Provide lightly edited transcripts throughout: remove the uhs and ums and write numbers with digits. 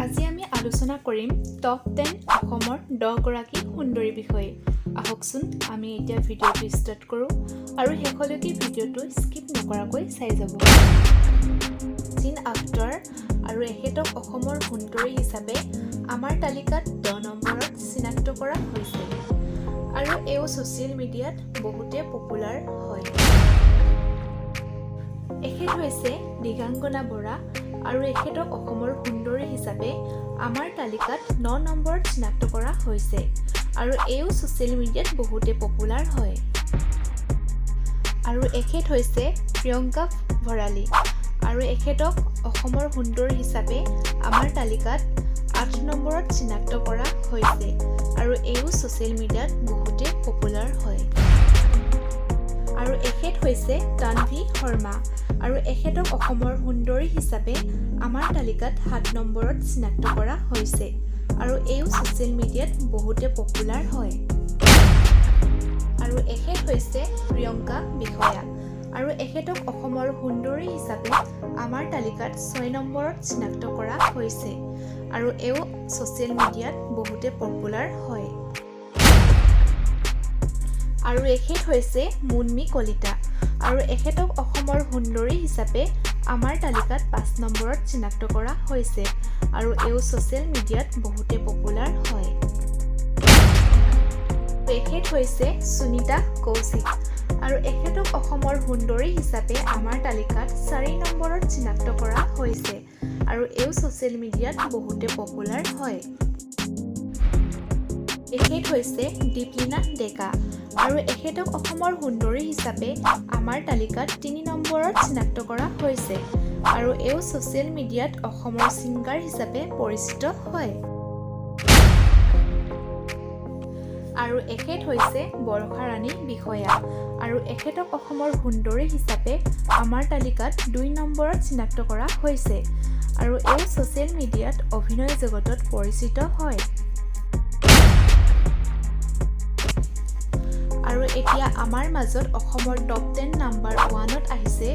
আজি আমি আলোচনা কৰিম টপ 10 অসমৰ 10 গৰাকী সুন্দৰী বিষয়ে। আহকচোন আমি এতিয়া ভিডিঅ'টো ষ্টাৰ্ট কৰোঁ আৰু শেষলৈকে ভিডিঅ'টো স্কিপ নকৰাকৈ চাই যাব। চিন আফটাৰ আৰু এখেতক অসমৰ সুন্দৰী হিচাপে আমাৰ তালিকাত 10 নম্বৰত চিনাক্ত কৰা হৈছে আৰু এও ছ'চিয়েল মিডিয়াত বহুতে পপুলাৰ হয়। এখেত হৈছে দিগাংগনা বৰা আৰু এখেতক অসমৰ সুন্দৰী হিচাপে আমাৰ তালিকাত 9 নম্বৰত চিনাক্ত কৰা হৈছে আৰু এও ছ'চিয়েল মিডিয়াত বহুতে পপুলাৰ হয়। আৰু এখেত হৈছে প্ৰিয়ংকা ভৰালী আৰু এখেতক অসমৰ সুন্দৰী হিচাপে আমাৰ তালিকাত 8 নম্বৰত চিনাক্ত কৰা হৈছে আৰু এও ছ'চিয়েল মিডিয়াত বহুতে পপুলাৰ হয়। আৰু এখেত হৈছে তানভি শৰ্মা আৰু এখেতক অসমৰ সুন্দৰী হিচাপে আমাৰ তালিকাত 7 নম্বৰত চিনাক্ত কৰা হৈছে আৰু এও ছ'চিয়েল মিডিয়াত বহুতে পপুলাৰ হয়। আৰু এখেত হৈছে প্ৰিয়ংকা বিষয়া আৰু এখেতক অসমৰ সুন্দৰী হিচাপে আমাৰ তালিকাত 6 নম্বৰত চিনাক্ত কৰা হৈছে আৰু এও ছ'চিয়েল মিডিয়াত বহুতে পপুলাৰ হয়। আৰু এখেত হৈছে মুনমি কলিতা আৰু এখেতক অসমৰ সুন্দৰী হিচাপে আমাৰ তালিকাত 5 নম্বৰত চিনাক্ত কৰা হৈছে আৰু এও ছ'চিয়েল মিডিয়াত বহুতে পপুলাৰ হয়। এখেত হৈছে সুনিতা কৌশিক আৰু এখেতক অসমৰ সুন্দৰী হিচাপে আমাৰ তালিকাত 4 নম্বৰত চিনাক্ত কৰা হৈছে আৰু এও ছ'চিয়েল মিডিয়াত বহুতে পপুলাৰ হয়। এখেত হৈছে দীপলিনা ডেকা আৰু এখেতক অসমৰ সুন্দৰী হিচাপে আমাৰ তালিকাত 3 নম্বৰত চিনাক্ত কৰা হৈছে আৰু এও ছ'চিয়েল মিডিয়াত অসমৰ ছিংগাৰ হিচাপে পৰিচিত হয়। আৰু এখেত হৈছে বৰষা ৰাণী বিষয়া আৰু এখেতক অসমৰ সুন্দৰী হিচাপে আমাৰ তালিকাত 2 নম্বৰত চিনাক্ত কৰা হৈছে আৰু এও ছ'চিয়েল মিডিয়াত অভিনয় জগতত পৰিচিত হয়। আৰু এতিয়া আমাৰ মাজত অসমৰ টপ 10 নাম্বাৰ 1ত আহিছে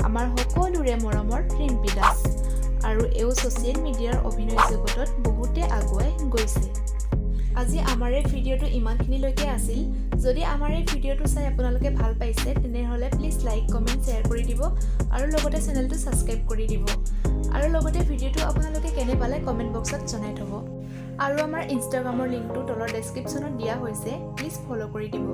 আমাৰ সকলোৰে মৰমৰ ৰিম্পি দাস আৰু এও ছ'চিয়েল মিডিয়াৰ অভিনয় জগতত বহুতে আগুৱাই গৈছে। আজি আমাৰ এই ভিডিঅ'টো ইমানখিনিলৈকে আছিল। যদি আমাৰ এই ভিডিঅ'টো চাই আপোনালোকে ভাল পাইছে তেনেহ'লে প্লিজ লাইক কমেণ্ট শ্বেয়াৰ কৰি দিব আৰু লগতে চেনেলটো ছাবস্ক্ৰাইব কৰি দিব আৰু লগতে ভিডিঅ'টো আপোনালোকে কেনে পালে কমেণ্ট বক্সত জনাই থ'ব আৰু আমাৰ ইনষ্টাগ্ৰামৰ লিংকটো তলৰ ডেছক্ৰিপশ্যনত দিয়া হৈছে, প্লিজ ফ'ল' কৰি দিব।